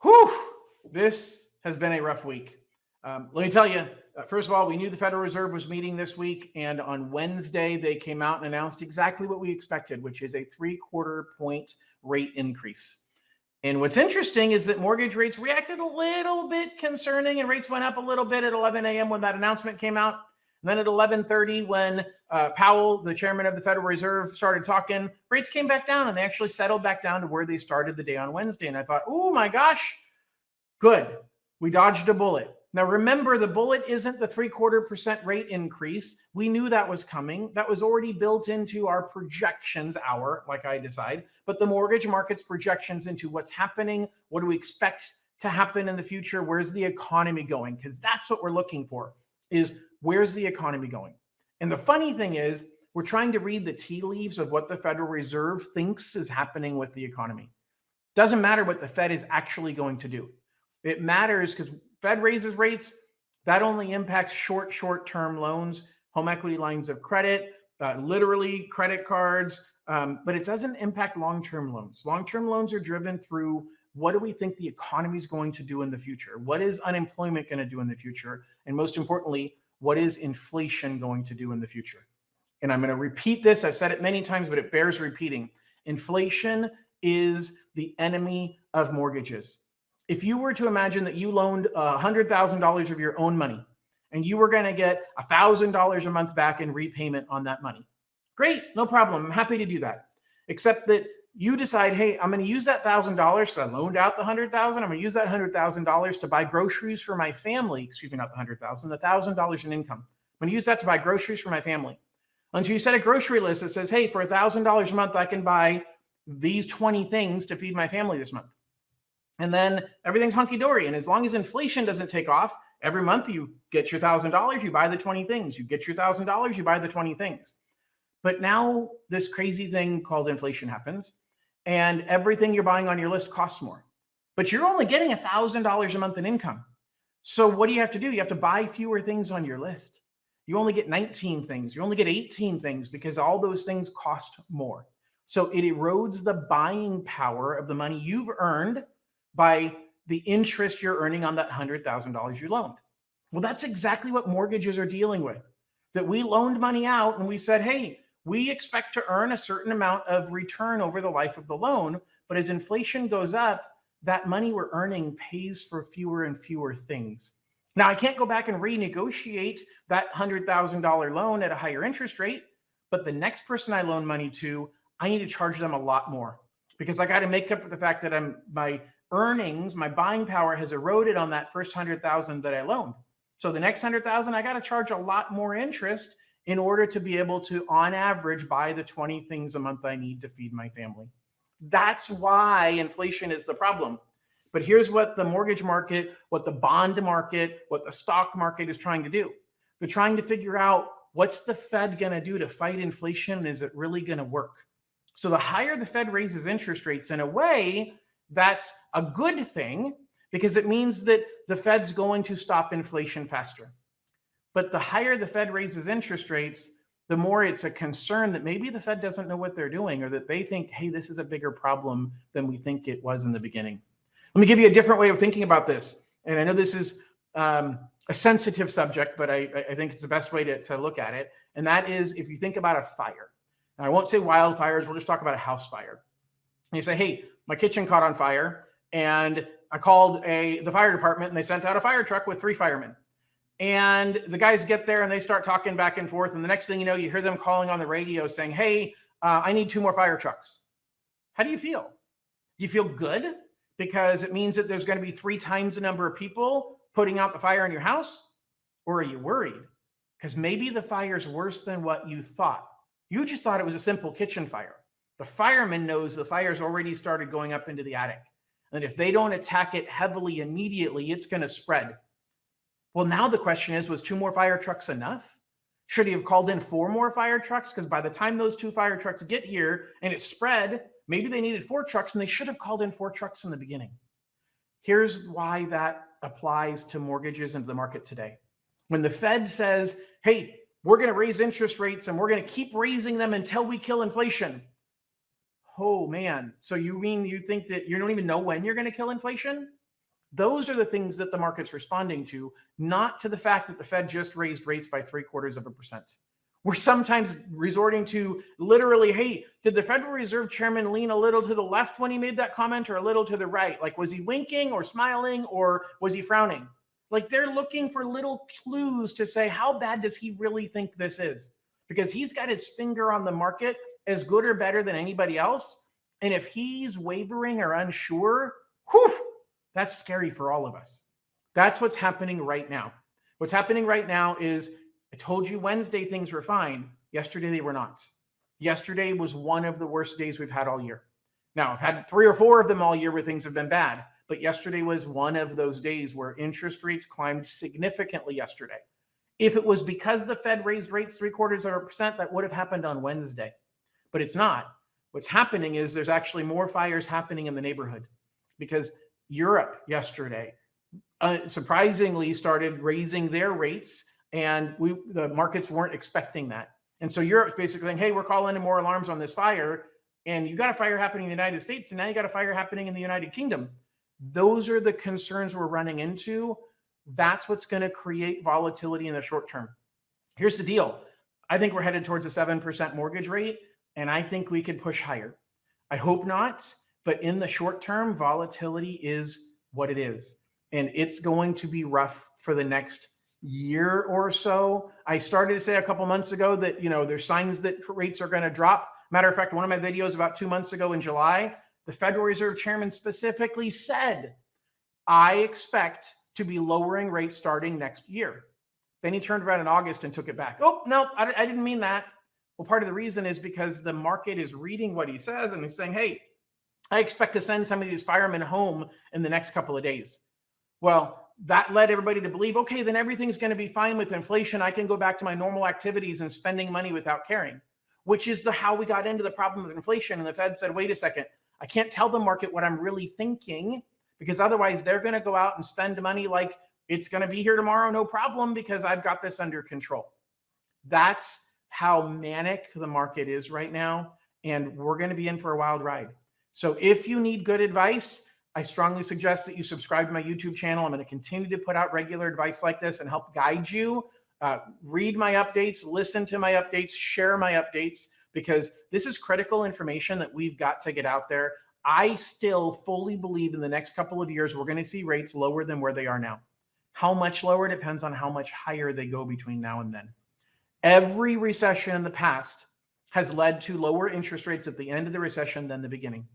Whew, this has been a rough week. Let me tell you, first of all, we knew the Federal Reserve was meeting this week, and on Wednesday, they came out and announced exactly what we expected, which is a 3/4 point rate increase. And what's interesting is that mortgage rates reacted a little bit concerning, and rates went up a little bit at 11 a.m. when that announcement came out. And then at 11:30, when Powell, the chairman of the Federal Reserve, started talking, rates came back down, and they actually settled back down to where they started the day on Wednesday. And I thought, oh my gosh, good. We dodged a bullet. Now, remember, the bullet isn't the 3/4% rate increase. We knew that was coming. That was already built into our projections, like I decide, but the mortgage market's projections into what's happening, what do we expect to happen in the future, where's the economy going? Because that's what we're looking for, is where's the economy going? And the funny thing is, we're trying to read the tea leaves of what the Federal Reserve thinks is happening with the economy. Doesn't matter what the Fed is actually going to do. It matters because Fed raises rates, that only impacts short-term loans, home equity lines of credit, literally credit cards, but it doesn't impact long-term loans. Long-term loans are driven through what do we think the economy is going to do in the future? What is unemployment going to do in the future? And most importantly, what is inflation going to do in the future? And I'm going to repeat this. I've said it many times, but it bears repeating. Inflation is the enemy of mortgages. If you were to imagine that you loaned $100,000 of your own money and you were going to get $1,000 a month back in repayment on that money, great, no problem. I'm happy to do that. Except that you decide, hey, I'm going to use that $1,000 so I loaned out the $100,000. I'm going to use that $100,000 to buy groceries for my family. Excuse me, not the $100,000, the $1,000 in income. I'm going to use that to buy groceries for my family. Until you set a grocery list that says, hey, for $1,000 a month, I can buy these 20 things to feed my family this month. And then everything's hunky-dory. And as long as inflation doesn't take off, every month you get your $1,000, you buy the 20 things. You get your $1,000, you buy the 20 things. But now this crazy thing called inflation happens, and everything you're buying on your list costs more. But you're only getting $1,000 a month in income. So what do you have to do? You have to buy fewer things on your list. You only get 19 things. You only get 18 things because all those things cost more. So it erodes the buying power of the money you've earned by the interest you're earning on that $100,000 you loaned. Well, that's exactly what mortgages are dealing with. That we loaned money out and we said, hey, we expect to earn a certain amount of return over the life of the loan. But as inflation goes up, that money we're earning pays for fewer and fewer things. Now, I can't go back and renegotiate that $100,000 loan at a higher interest rate, but the next person I loan money to, I need to charge them a lot more because I got to make up for the fact that my earnings, my buying power has eroded on that first $100,000 that I loaned. So the next $100,000, I got to charge a lot more interest in order to be able to, on average, buy the 20 things a month I need to feed my family. That's why inflation is the problem. But here's what the mortgage market, what the bond market, what the stock market is trying to do. They're trying to figure out what's the Fed going to do to fight inflation, and is it really going to work? So the higher the Fed raises interest rates, in a way, that's a good thing because it means that the Fed's going to stop inflation faster. But the higher the Fed raises interest rates, the more it's a concern that maybe the Fed doesn't know what they're doing, or that they think, hey, this is a bigger problem than we think it was in the beginning. Let me give you a different way of thinking about this. And I know this is a sensitive subject, but I think it's the best way to look at it. And that is if you think about a fire. Now, I won't say wildfires, we'll just talk about a house fire. And you say, hey, my kitchen caught on fire, and I called the fire department, and they sent out a fire truck with 3 firemen. And the guys get there, and they start talking back and forth. And the next thing you know, you hear them calling on the radio saying, hey, I need 2 more fire trucks. How do you feel? Do you feel good? Because it means that there's going to be 3 times the number of people putting out the fire in your house? Or are you worried? Because maybe the fire's worse than what you thought. You just thought it was a simple kitchen fire. The fireman knows the fire's already started going up into the attic. And if they don't attack it heavily immediately, it's going to spread. Well, now the question is, was 2 more fire trucks enough? Should he have called in 4 more fire trucks? Because by the time those 2 fire trucks get here and it spread, maybe they needed 4 trucks, and they should have called in 4 trucks in the beginning. Here's why that applies to mortgages and the market today. When the Fed says, hey, we're going to raise interest rates and we're going to keep raising them until we kill inflation. Oh, man. So you mean you think that you don't even know when you're going to kill inflation? Those are the things that the market's responding to, not to the fact that the Fed just raised rates by 0.75%. We're sometimes resorting to literally, hey, did the Federal Reserve Chairman lean a little to the left when he made that comment or a little to the right? Like, was he winking or smiling or was he frowning? Like, they're looking for little clues to say, how bad does he really think this is? Because he's got his finger on the market as good or better than anybody else. And if he's wavering or unsure, whew, that's scary for all of us. That's what's happening right now. What's happening right now is, I told you Wednesday things were fine. Yesterday, they were not. Yesterday was one of the worst days we've had all year. Now, I've had 3 or 4 of them all year where things have been bad, but yesterday was one of those days where interest rates climbed significantly yesterday. If it was because the Fed raised rates 0.75%, that would have happened on Wednesday, but it's not. What's happening is there's actually more fires happening in the neighborhood because Europe yesterday surprisingly started raising their rates, and the markets weren't expecting that. And so Europe's basically saying, hey, we're calling in more alarms on this fire, and you got a fire happening in the United States, and now you got a fire happening in the United Kingdom. Those are the concerns we're running into. That's what's going to create volatility in the short term. Here's the deal. I think we're headed towards a 7% mortgage rate, and I think we could push higher. I hope not, but in the short term, volatility is what it is. And it's going to be rough for the next year or so. I started to say a couple months ago that, there's signs that rates are going to drop. Matter of fact, one of my videos about 2 months ago in July, the Federal Reserve Chairman specifically said, I expect to be lowering rates starting next year. Then he turned around in August and took it back. Oh, no, I didn't mean that. Well, part of the reason is because the market is reading what he says and he's saying, hey, I expect to send some of these firemen home in the next couple of days. Well, that led everybody to believe, okay, then everything's going to be fine with inflation. I can go back to my normal activities and spending money without caring, which is how we got into the problem of inflation. And the Fed said, wait a second, I can't tell the market what I'm really thinking because otherwise they're going to go out and spend money like it's going to be here tomorrow, no problem, because I've got this under control. That's how manic the market is right now. And we're going to be in for a wild ride. So if you need good advice, I strongly suggest that you subscribe to my YouTube channel. I'm going to continue to put out regular advice like this and help guide you. Read my updates, listen to my updates, share my updates, because this is critical information that we've got to get out there. I still fully believe in the next couple of years, we're going to see rates lower than where they are now. How much lower depends on how much higher they go between now and then. Every recession in the past has led to lower interest rates at the end of the recession than the beginning.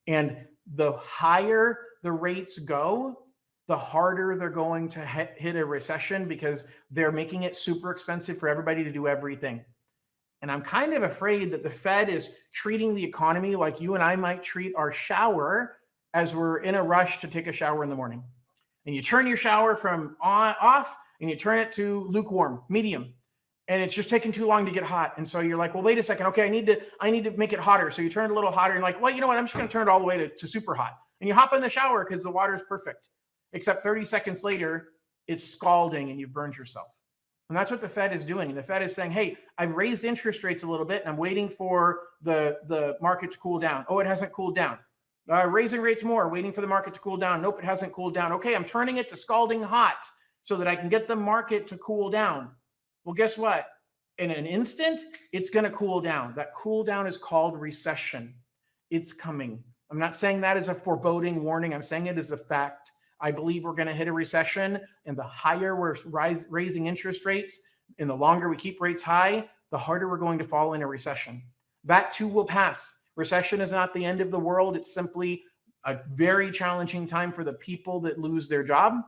And the higher the rates go, the harder they're going to hit a recession because they're making it super expensive for everybody to do everything. And I'm kind of afraid that the Fed is treating the economy like you and I might treat our shower as we're in a rush to take a shower in the morning. And you turn your shower from off and you turn it to lukewarm, medium. And it's just taking too long to get hot. And so you're like, well, wait a second. Okay, I need to make it hotter. So you turn it a little hotter. And you're like, well, you know what? I'm just going to turn it all the way to super hot. And you hop in the shower because the water is perfect. Except 30 seconds later, it's scalding and you've burned yourself. And that's what the Fed is doing. And the Fed is saying, hey, I've raised interest rates a little bit and I'm waiting for the market to cool down. Oh, it hasn't cooled down. Raising rates more, waiting for the market to cool down. Nope, it hasn't cooled down. Okay, I'm turning it to scalding hot so that I can get the market to cool down. Well, guess what? In an instant, it's going to cool down. That cool down is called recession. It's coming. I'm not saying that as a foreboding warning. I'm saying it as a fact. I believe we're going to hit a recession, and the higher we're raising interest rates and the longer we keep rates high, the harder we're going to fall in a recession. That too will pass. Recession is not the end of the world. It's simply a very challenging time for the people that lose their job.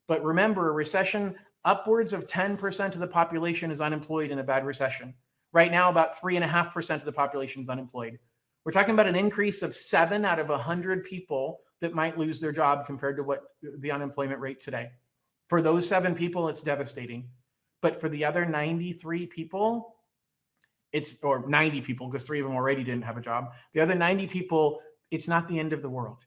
But remember, a recession, upwards of 10% of the population is unemployed in a bad recession. Right now, about 3.5% of the population is unemployed. We're talking about an increase of 7 out of 100 people that might lose their job compared to what the unemployment rate today. For those 7 people, it's devastating. But for the other 93 people, or 90 people, because 3 of them already didn't have a job. The other 90 people, it's not the end of the world.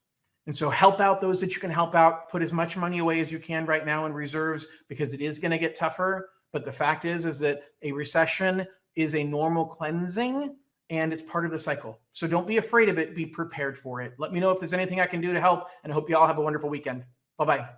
And so help out those that you can help out. Put as much money away as you can right now in reserves because it is going to get tougher. But the fact is that a recession is a normal cleansing and it's part of the cycle. So don't be afraid of it. Be prepared for it. Let me know if there's anything I can do to help, and I hope you all have a wonderful weekend. Bye-bye.